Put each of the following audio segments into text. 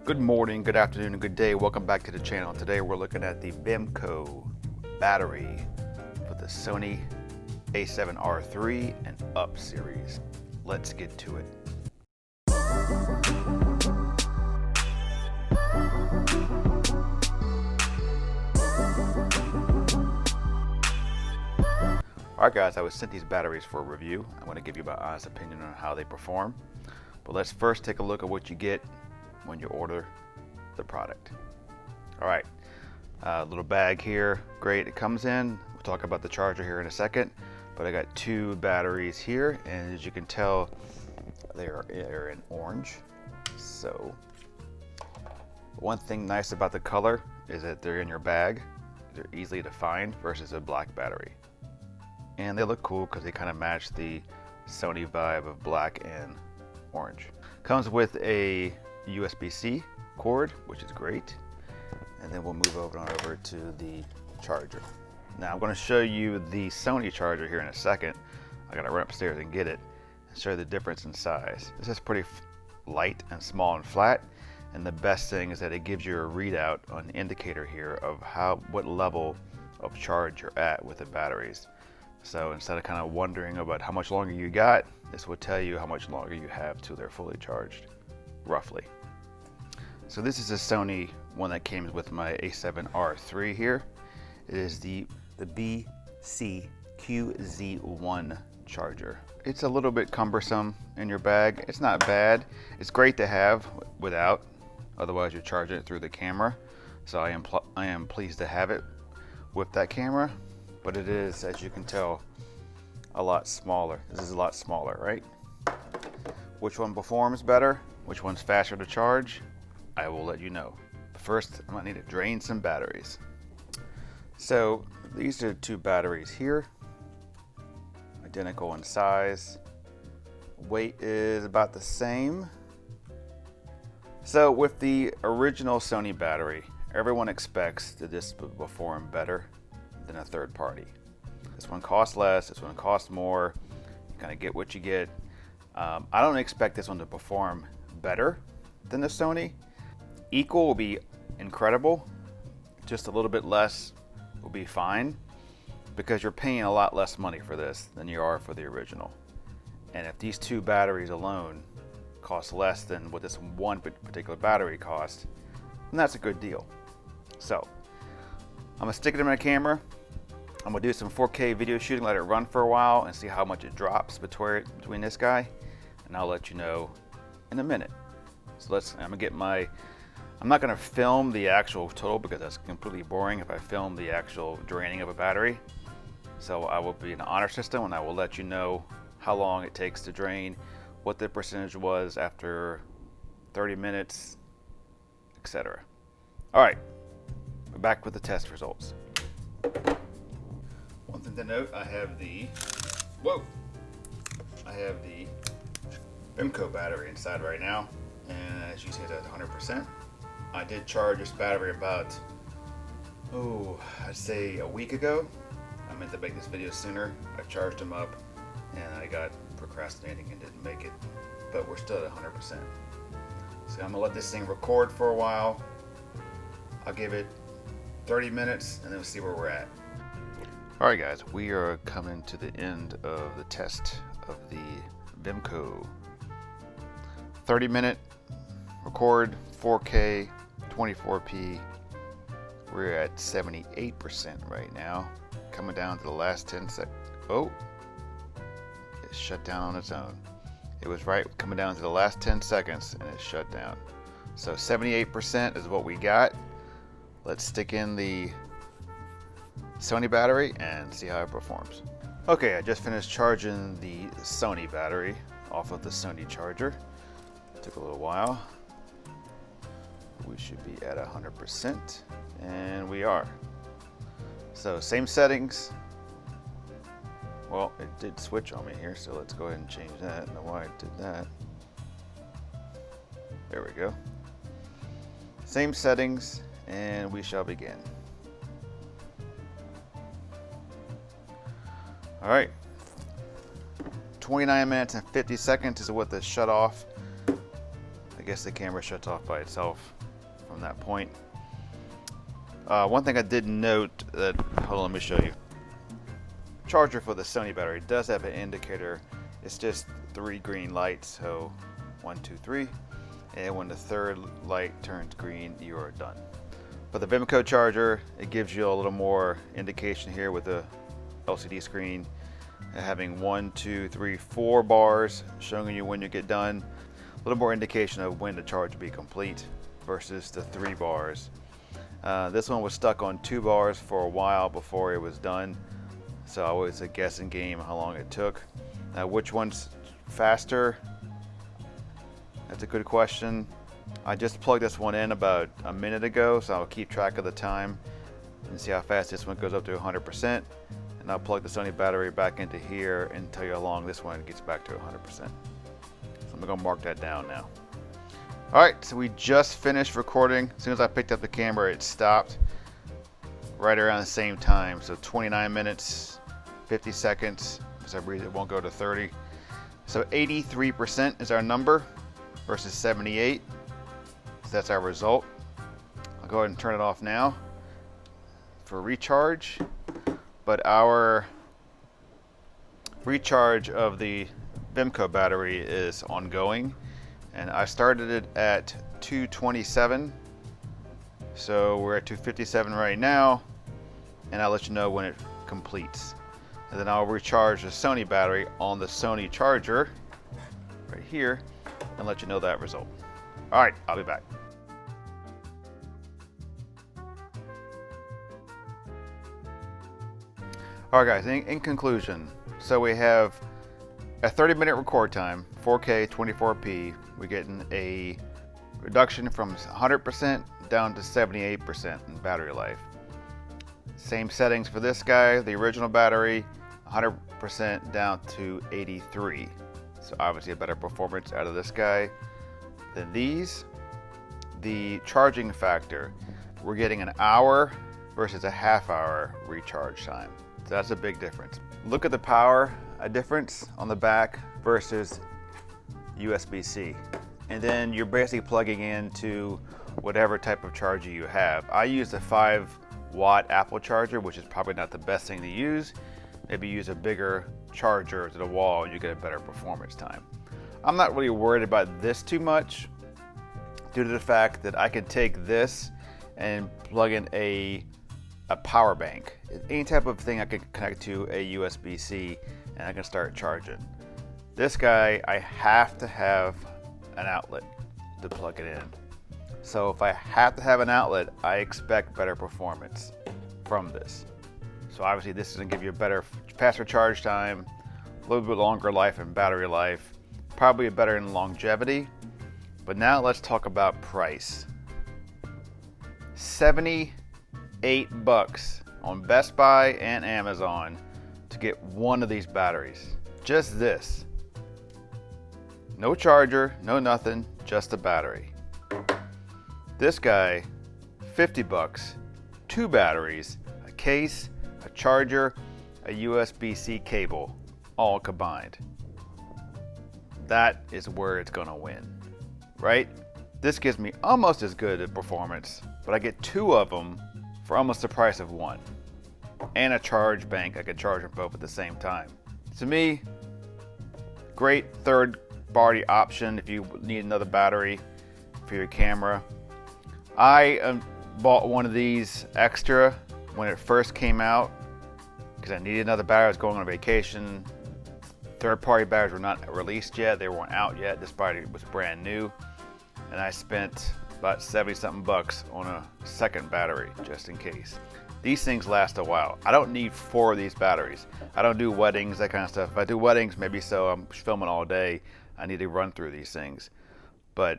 Good morning, good afternoon, and good day. Welcome back to the channel. Today we're looking at the Vemico battery for the Sony A7R III and Up series. Let's get to it. Alright guys, I was sent these batteries for a review. I'm going to give you my honest opinion on how they perform. But let's first take a look at what you get when you order the product. All right, little bag here, great, it comes in. We'll talk about the charger here in a second, but I got two batteries here, and as you can tell, they're in orange. So one thing nice about the color is that they're in your bag. They're easily to find versus a black battery. And they look cool because they kind of match the Sony vibe of black and orange. Comes with a USB-C cord, which is great. And then we'll move over to the charger. Now I'm going to show you the Sony charger here in a second. I got to run upstairs and get it and show you the difference in size. This is pretty light and small and flat. And the best thing is that it gives you a readout, an indicator here of what level of charge you're at with the batteries. So instead of kind of wondering about how much longer you got, this will tell you how much longer you have till they're fully charged, roughly. So this is a Sony one that came with my A7R III here. It is the FZ-100 charger. It's a little bit cumbersome in your bag. It's not bad. It's great to have without, otherwise you're charging it through the camera. So I am pleased to have it with that camera. But it is, as you can tell, a lot smaller. This is a lot smaller, right? Which one performs better? Which one's faster to charge? I will let you know. But first, I'm gonna need to drain some batteries. So these are two batteries here, identical in size. Weight is about the same. So with the original Sony battery, everyone expects that this will perform better than a third party. This one costs less, this one costs more. You kind of get what you get. I don't expect this one to perform better than the Sony. Equal will be incredible. Just a little bit less will be fine because you're paying a lot less money for this than you are for the original. And if these two batteries alone cost less than what this one particular battery costs, then that's a good deal. So I'm gonna stick it in my camera. I'm gonna do some 4K video shooting, let it run for a while and see how much it drops between this guy, and I'll let you know in a minute. So I'm not gonna film the actual total because that's completely boring if I film the actual draining of a battery. So I will be in an honor system and I will let you know how long it takes to drain, what the percentage was after 30 minutes, etc. All right. We're back with the test results. One thing to note, I have the Vemico battery inside right now, and as you see, it's at 100%. I did charge this battery about, I'd say a week ago. I meant to make this video sooner. I charged them up, and I got procrastinating and didn't make it, but we're still at 100%. So I'm gonna let this thing record for a while. I'll give it 30 minutes and then we'll see where we're at. All right guys, we are coming to the end of the test of the Vemico 30-minute record, 4K, 24p. We're at 78% right now. Coming down to the last 10 seconds. Oh, it shut down on its own. It was right coming down to the last 10 seconds and it shut down. So 78% is what we got. Let's stick in the Sony battery and see how it performs. Okay, I just finished charging the Sony battery off of the Sony charger. It took a little while. We should be at 100%, and we are. So same settings. Well, it did switch on me here, so let's go ahead and change that. I don't know why it did that. There we go. Same settings, and we shall begin. All right, 29 minutes and 50 seconds is what the shut off I guess the camera shuts off by itself from that point. One thing I did note that, hold on, let me show you. Charger for the Sony battery does have an indicator. It's just 3 green lights, so 1, 2, 3. And when the third light turns green, you are done. For the Vemico charger, it gives you a little more indication here with the LCD screen, having 1, 2, 3, 4 bars showing you when you get done. A little more indication of when the charge will be complete versus the 3 bars. This one was stuck on 2 bars for a while before it was done, so it's a guessing game how long it took. Now, which one's faster? That's a good question. I just plugged this one in about a minute ago, so I'll keep track of the time and see how fast this one goes up to 100%. And I'll plug the Sony battery back into here and tell you how long this one gets back to 100%. So I'm gonna mark that down now. All right, so we just finished recording. As soon as I picked up the camera, it stopped right around the same time. So 29 minutes, 50 seconds. For some reason, it won't go to 30. So 83% is our number versus 78. So that's our result. I'll go ahead and turn it off now for recharge. But our recharge of the Vemico battery is ongoing, and I started it at 227, so we're at 257 right now, and I'll let you know when it completes. And then I'll recharge the Sony battery on the Sony charger right here and let you know that result. All right, I'll be back. All right, guys, in conclusion, so we have a 30-minute record time, 4K 24p. We're getting a reduction from 100% down to 78% in battery life. Same settings for this guy, the original battery, 100% down to 83. So obviously a better performance out of this guy than these. The charging factor, we're getting an hour versus a half-hour recharge time. So that's a big difference. Look at the power difference on the back versus USB-C. And then you're basically plugging into whatever type of charger you have. I use a 5-watt Apple charger, which is probably not the best thing to use. Maybe use a bigger charger to the wall, you get a better performance time. I'm not really worried about this too much due to the fact that I can take this and plug in a power bank. Any type of thing I can connect to a USB-C and I can start charging. This guy, I have to have an outlet to plug it in. So if I have to have an outlet, I expect better performance from this. So obviously this is gonna give you a better, faster charge time, a little bit longer life and battery life, probably better in longevity. But now let's talk about price. $78 on Best Buy and Amazon to get one of these batteries. Just this. No charger, no nothing, just a battery. This guy, $50, 2 batteries, a case, a charger, a USB-C cable, all combined. That is where it's gonna win, right? This gives me almost as good a performance, but I get 2 of them for almost the price of 1. And a charge bank, I can charge them both at the same time. To me, great third-party option if you need another battery for your camera. I bought one of these extra when it first came out because I needed another battery. I was going on vacation. Third-party batteries were not released yet. They weren't out yet. This battery was brand new. And I spent about 70-something bucks on a second battery just in case. These things last a while. I don't need 4 of these batteries. I don't do weddings, that kind of stuff. If I do weddings, maybe so. I'm filming all day. I need to run through these things. But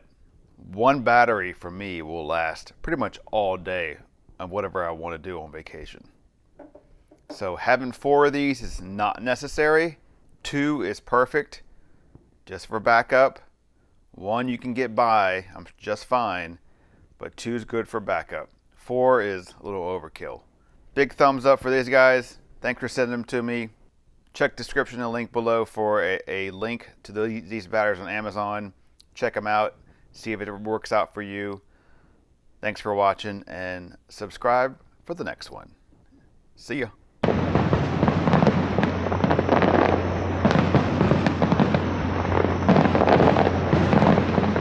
1 battery for me will last pretty much all day on whatever I want to do on vacation. So having 4 of these is not necessary. 2 is perfect, just for backup. 1 you can get by, I'm just fine, but 2 is good for backup. 4 is a little overkill. Big thumbs up for these guys. Thanks for sending them to me. Check description and link below for a link to these batteries on Amazon. Check them out. see if it works out for you. Thanks for watching, and subscribe for the next one. See ya.